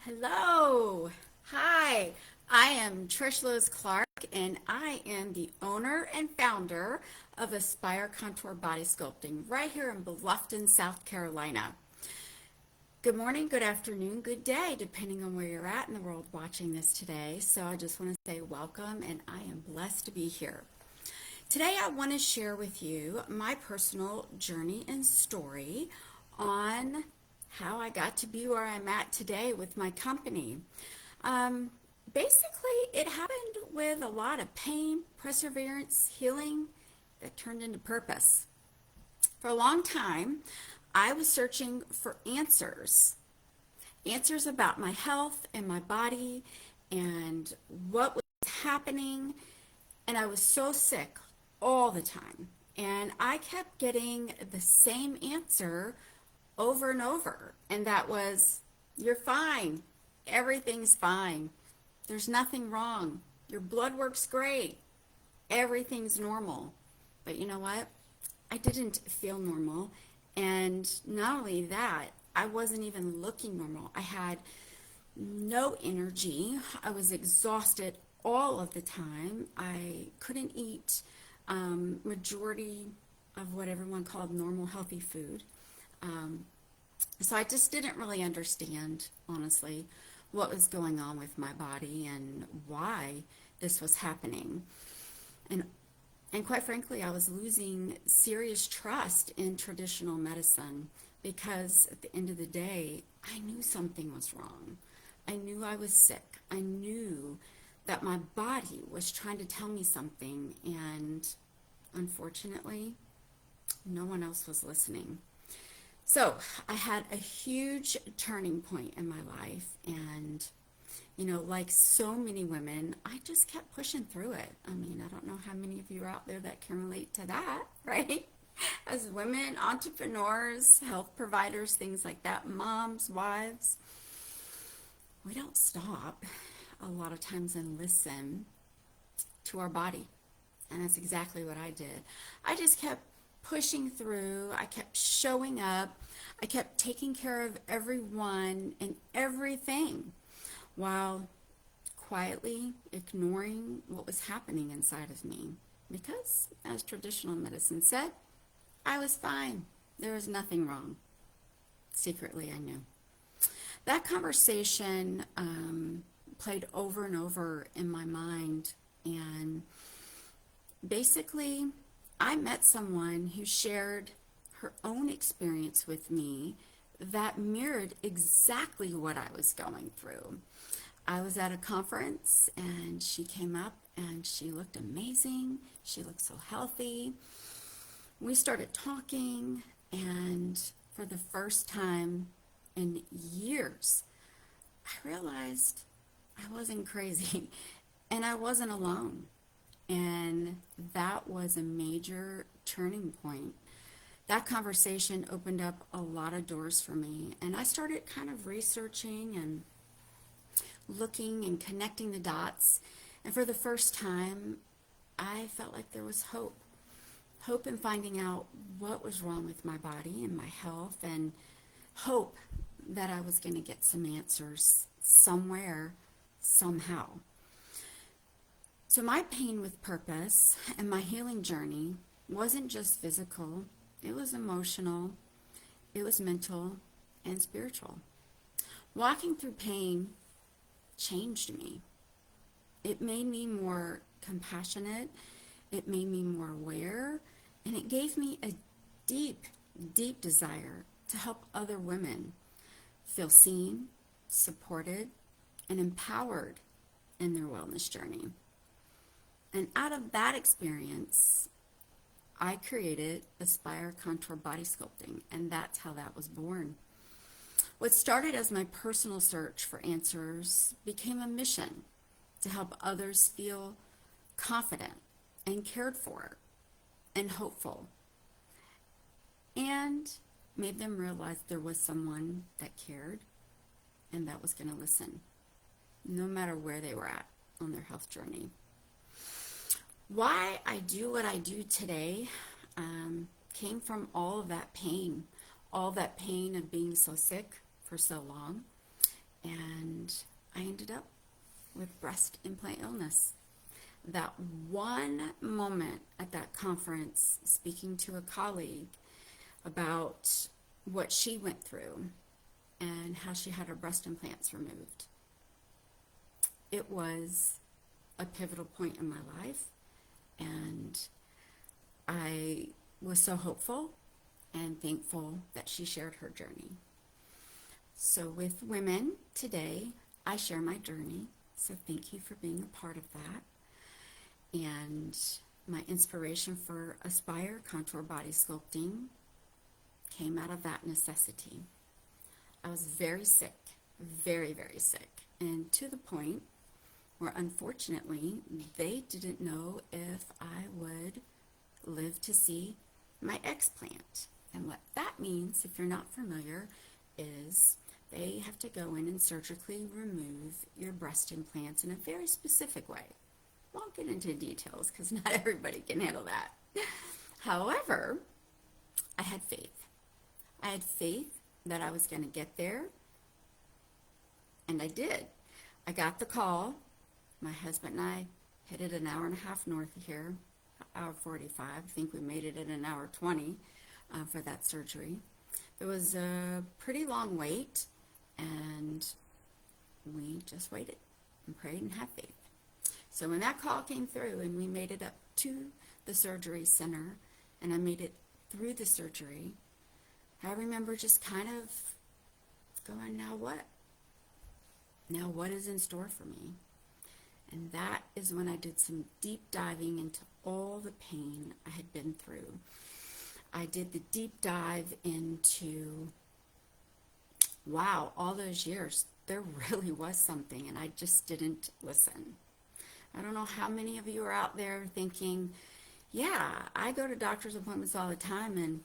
Hello. Hi. I am Trish Lewis Clark, and I am the owner and founder of Aspire Contour Body Sculpting right here in Bluffton, South Carolina. Good morning, good afternoon, good day, depending on where you're at in the world watching this today. So I just want to say welcome, and I am blessed to be here. Today, I want to share with you my personal journey and story on how I got to be where I'm at today with my company. Um, Basically, it happened with a lot of pain, perseverance, healing that turned into purpose. For a long time, I was searching for answers about my health and my body and what was happening. And I was so sick all the time. And I kept getting the same answer over and over. And that was, you're fine. Everything's fine. There's nothing wrong. Your blood works great. Everything's normal. But you know what? I didn't feel normal. And not only that, I wasn't even looking normal. I had no energy. I was exhausted all of the time. I couldn't eat majority of what everyone called normal healthy food. Um, so I just didn't really understand, honestly, what was going on with my body and why this was happening. And and quite frankly, I was losing serious trust in traditional medicine because at the end of the day, I knew something was wrong. I knew I was sick. I knew that my body was trying to tell me something, and unfortunately, no one else was listening. So I had a huge turning point in my life, and like so many women, I just kept pushing through it. I mean, I don't know how many of you are out there that can relate to that, right? As women, entrepreneurs, health providers, things like that, moms, wives, we don't stop a lot of times and listen to our body. And that's exactly what I did. I just kept pushing through. I kept showing up. I kept taking care of everyone and everything while quietly ignoring what was happening inside of me. Because, as traditional medicine said, I was fine. There was nothing wrong. Secretly, I knew. That conversation played over and over in my mind, and basically, I met someone who shared her own experience with me that mirrored exactly what I was going through. I was at a conference and she came up and she looked amazing. She looked so healthy. We started talking, and for the first time in years, I realized I wasn't crazy and I wasn't alone. And that was a major turning point. That conversation opened up a lot of doors for me. And I started kind of researching and looking and connecting the dots. And for the first time, I felt like there was hope. Hope in finding out what was wrong with my body and my health, and hope that I was going to get some answers somewhere, somehow. So my pain with purpose and my healing journey wasn't just physical, it was emotional, it was mental, and spiritual. Walking through pain changed me. It made me more compassionate, it made me more aware, and it gave me a deep, deep desire to help other women feel seen, supported, and empowered in their wellness journey. And out of that experience, I created Aspire Contour Body Sculpting, and that's how that was born. What started as my personal search for answers became a mission to help others feel confident and cared for and hopeful, and made them realize there was someone that cared and that was going to listen, no matter where they were at on their health journey. Why I do what I do today came from all of that pain of being so sick for so long, and I ended up with breast implant illness. That one moment at that conference, speaking to a colleague about what she went through and how she had her breast implants removed, it was a pivotal point in my life, and I was so hopeful and thankful that she shared her journey. So, with women today, I share my journey. So, thank you for being a part of that. And my inspiration for Aspire Contour Body Sculpting came out of that necessity. I was very sick, very, very sick, and to the point where unfortunately they didn't know if I would live to see my explant. And what that means, if you're not familiar, is they have to go in and surgically remove your breast implants in a very specific way. Won't get into details because not everybody can handle that. However, I had faith. I had faith that I was going to get there, and I did. I got the call. My husband and I headed an hour and a half north of here, hour 45. I think we made it in an hour 20 for that surgery. It was a pretty long wait, and we just waited and prayed and had faith. So when that call came through and we made it up to the surgery center and I made it through the surgery, I remember just kind of going, now what? Now what is in store for me? And that is when I did some deep diving into all the pain I had been through. I did the deep dive into, wow, all those years, there really was something, and I just didn't listen. I don't know how many of you are out there thinking, yeah, I go to doctor's appointments all the time and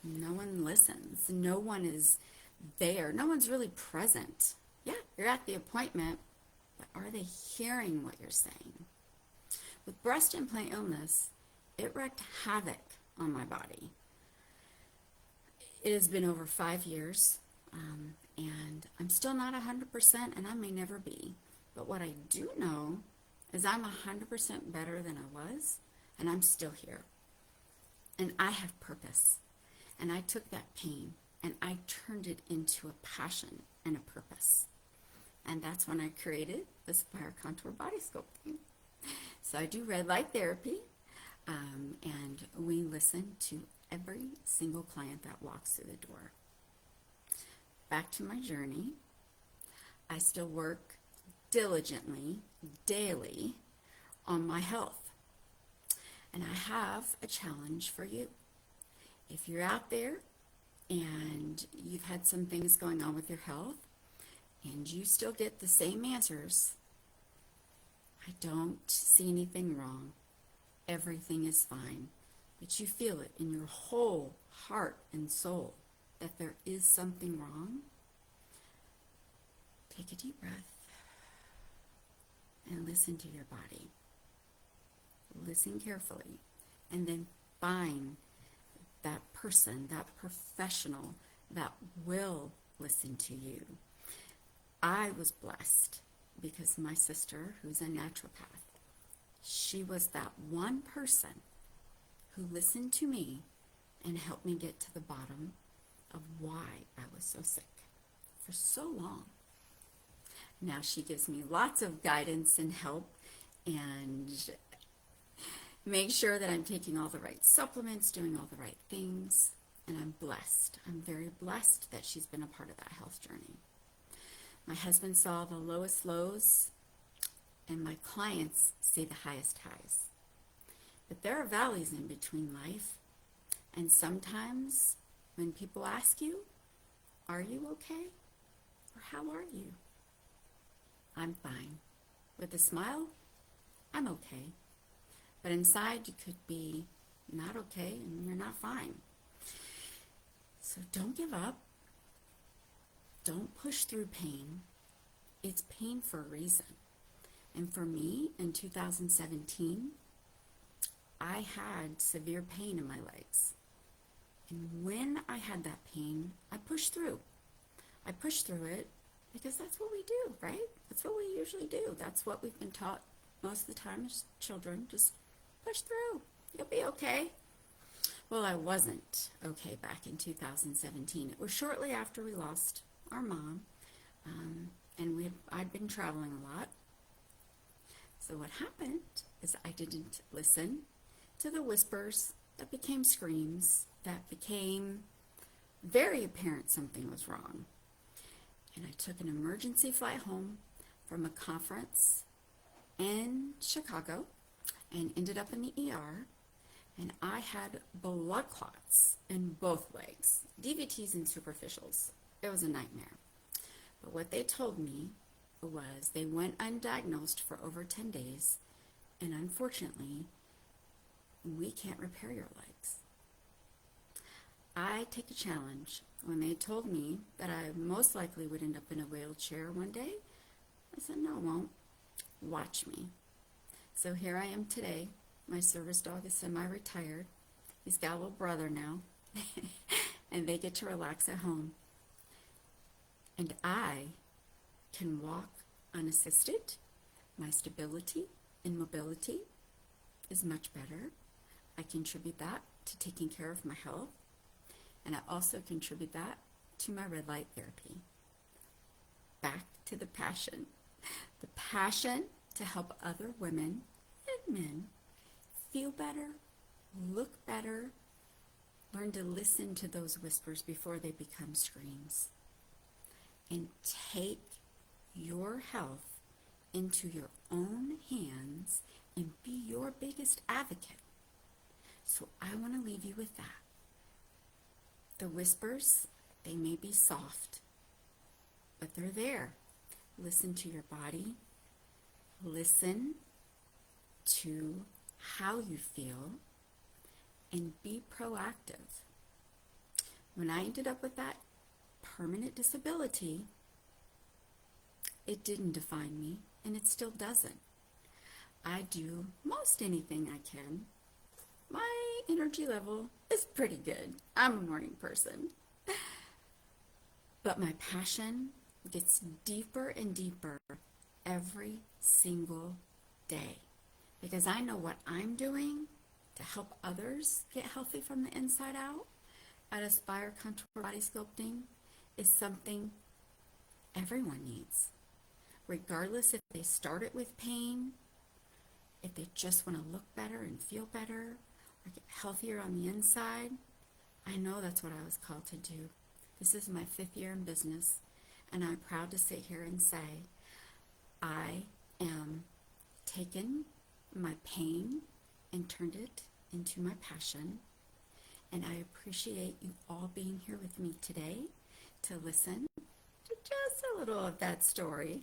no one listens. No one is there. No one's really present. Yeah, you're at the appointment, but are they hearing what you're saying? With breast implant illness, it wreaked havoc on my body. It has been over 5 years, and I'm still not 100%, and I may never be. But what I do know is I'm 100% better than I was, and I'm still here. And I have purpose. And I took that pain and I turned it into a passion and a purpose. And that's when I created Aspire Contour Body Sculpting. So I do red light therapy, and we listen to every single client that walks through the door. Back to my journey. I still work diligently, daily, on my health. And I have a challenge for you. If you're out there and you've had some things going on with your health and you still get the same answers, I don't see anything wrong. Everything is fine. But you feel it in your whole heart and soul that there is something wrong. Take a deep breath and listen to your body. Listen carefully, and then find that person, that professional that will listen to you. I was blessed because my sister, who's a naturopath, she was that one person who listened to me and helped me get to the bottom of why I was so sick for so long. Now she gives me lots of guidance and help and make sure that I'm taking all the right supplements, doing all the right things, and I'm blessed. I'm very blessed that she's been a part of that health journey. My husband saw the lowest lows, and my clients see the highest highs. But there are valleys in between life, and sometimes when people ask you, are you okay? Or how are you? I'm fine. With a smile, I'm okay. But inside you could be not okay and you're not fine. So don't give up. Don't push through pain. It's pain for a reason. And for me, in 2017, I had severe pain in my legs. And when I had that pain, I pushed through. I pushed through it because that's what we do, right? That's what we usually do. That's what we've been taught most of the time as children. Just push through. You'll be okay. Well, I wasn't okay back in 2017. It was shortly after we lost our mom, and I'd been traveling a lot. So what happened is I didn't listen to the whispers that became screams, that became very apparent something was wrong. And I took an emergency flight home from a conference in Chicago and ended up in the ER. And I had blood clots in both legs, DVTs and superficials. It was a nightmare. But what they told me was they went undiagnosed for over 10 days, and unfortunately, we can't repair your legs. I take a challenge. When they told me that I most likely would end up in a wheelchair one day, I said, no, I won't. Watch me. So here I am today. My service dog is semi-retired. He's got a little brother now, and they get to relax at home. And I can walk unassisted. My stability and mobility is much better. I contribute that to taking care of my health, and I also contribute that to my red light therapy. Back to the passion. The passion to help other women and men feel better, look better, learn to listen to those whispers before they become screams, and take your health into your own hands and be your biggest advocate. So I want to leave you with that. The whispers, they may be soft, but they're there. Listen to your body. Listen to how you feel, and be proactive. When I ended up with that permanent disability, it didn't define me, and it still doesn't. I do most anything I can. My energy level is pretty good. I'm a morning person. But my passion gets deeper and deeper every single day, because I know what I'm doing to help others get healthy from the inside out at Aspire Contour Body Sculpting is something everyone needs, regardless if they started with pain, if they just want to look better and feel better, or get healthier on the inside. I know that's what I was called to do. This is my 5th year in business, and I'm proud to sit here and say I am taken my pain and turned it into my passion. And I appreciate you all being here with me today to listen to just a little of that story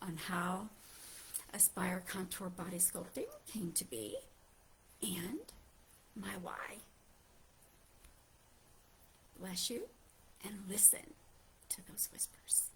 on how Aspire Contour Body Sculpting came to be and my why. Bless you, and listen to those whispers.